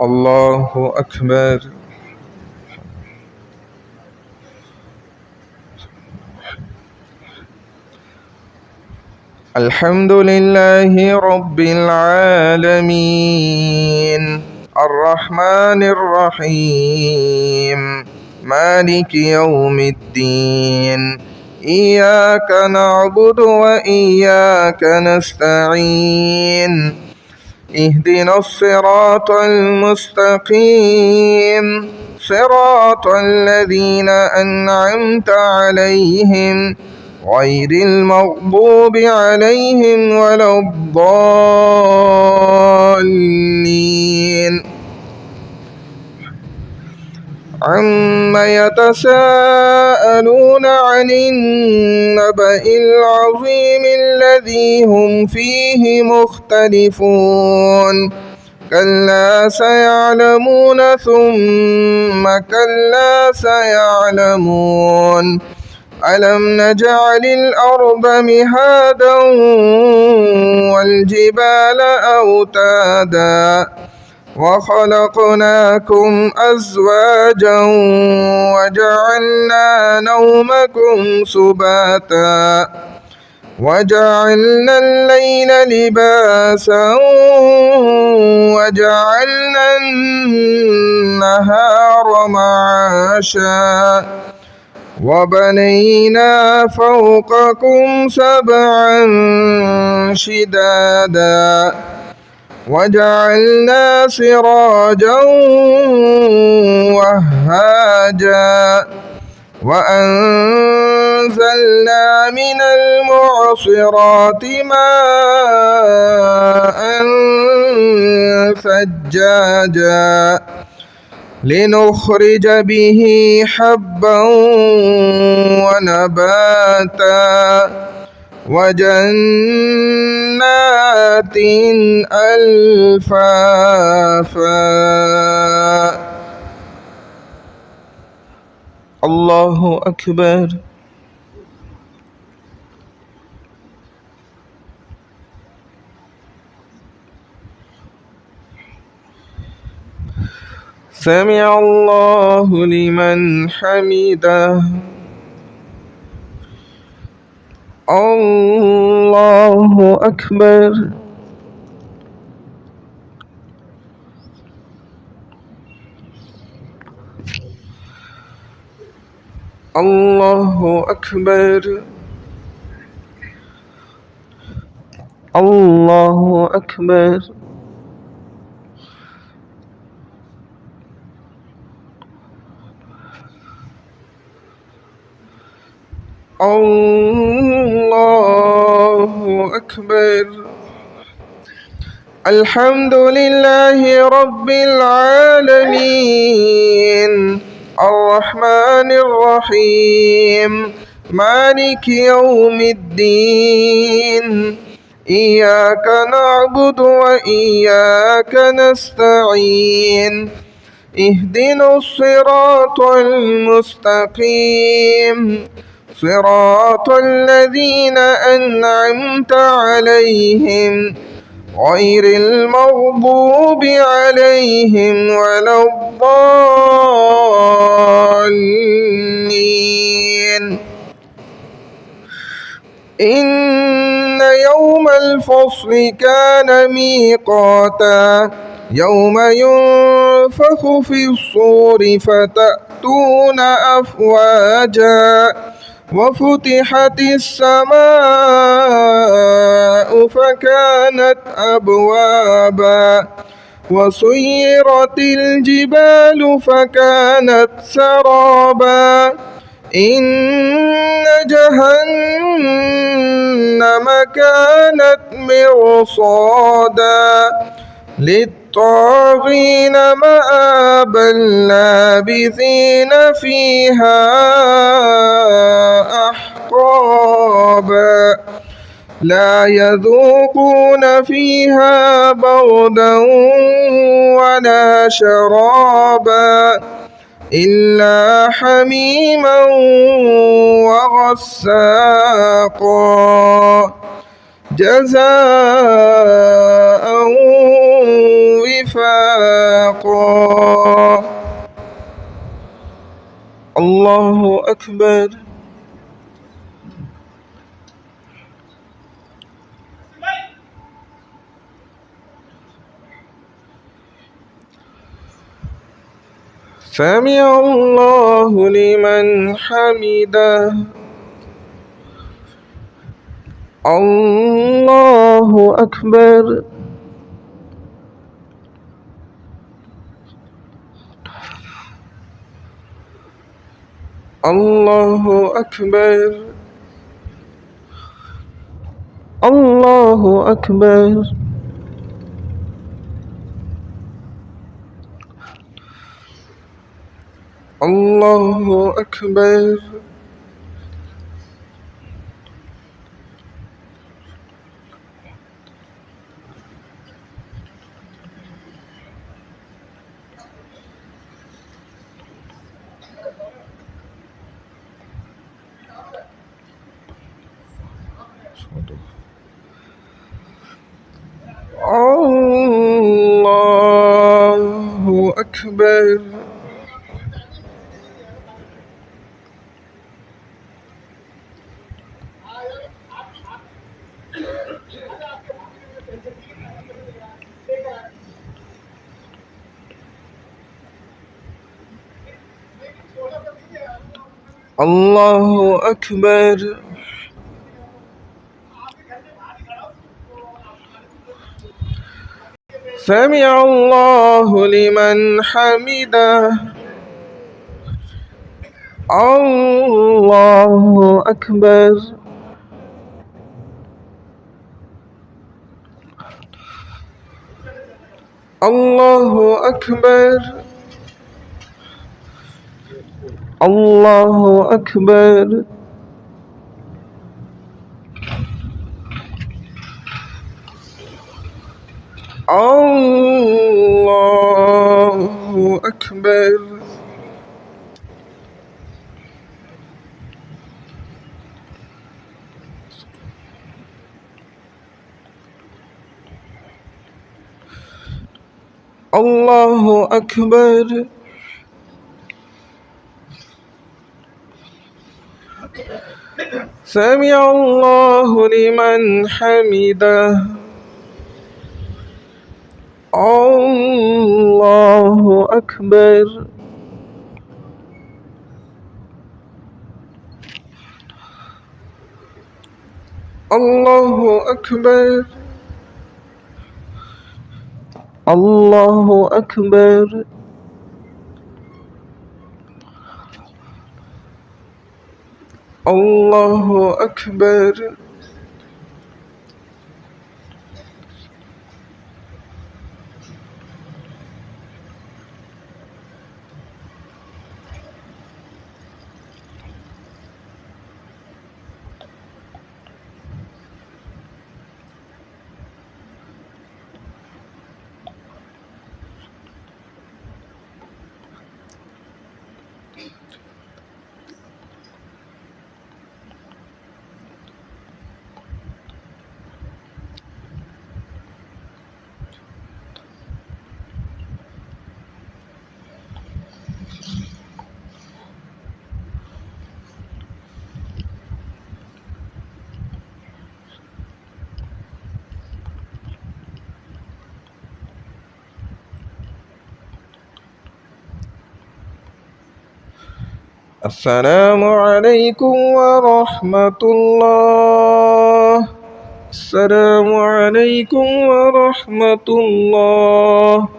الله أكبر. الحمد لله رب العالمين الرحمن الرحيم مالك يوم الدين إياك نعبد وإياك نستعين اهدنا الصراط المستقيم صراط الذين أنعمت عليهم غير المغضوب عليهم ولا الضالين. عم يتساءلون عن النبأ العظيم الذي هم فيه مختلفون كلا سيعلمون ثم كلا سيعلمون ألم نجعل الأرض مهادا والجبال أوتادا وخلقناكم أزواجا وجعلنا نومكم سباتا وجعلنا الليل لباسا وجعلنا النهار معاشا وبنينا فوقكم سبعا شدادا وجعلنا سراجا وهاجا وأنزلنا من المعصرات ماء ثجاجا لنخرج به حبا ونباتا وجنات ألفافا. الله أكبر. سمع الله لمن حمده. الله أكبر. الله أكبر. الله أكبر. الله أكبر. الحمد لله رب العالمين الرحمن الرحيم مالك يوم الدين إياك نعبد وإياك نستعين اهدنا الصراط المستقيم صراط الذين أنعمت عليهم غير المغضوب عليهم ولا الضالين. إن يوم الفصل كان ميقاتا يوم ينفخ في الصور فتأتون أفواجا وفتحت السماء فكانت أبوابا وسيرت الجبال فكانت سرابا إن جهنم كانت مرصادا للطاغين مآبا لابثين فيها أحقابا لا يذوقون فيها بردا ولا شرابا إلا حميما وغساقا جزاء وفاقا. الله أكبر. سمع الله لمن حمده. الله أكبر. الله أكبر. الله أكبر. الله أكبر. الله أكبر. الله أكبر. سمع الله لمن حمده. الله أكبر. الله أكبر. الله أكبر. الله أكبر. الله أكبر. سمع الله لمن حمده. الله أكبر. الله أكبر. الله أكبر. الله أكبر. السلام عليكم ورحمة الله. السلام عليكم ورحمة الله.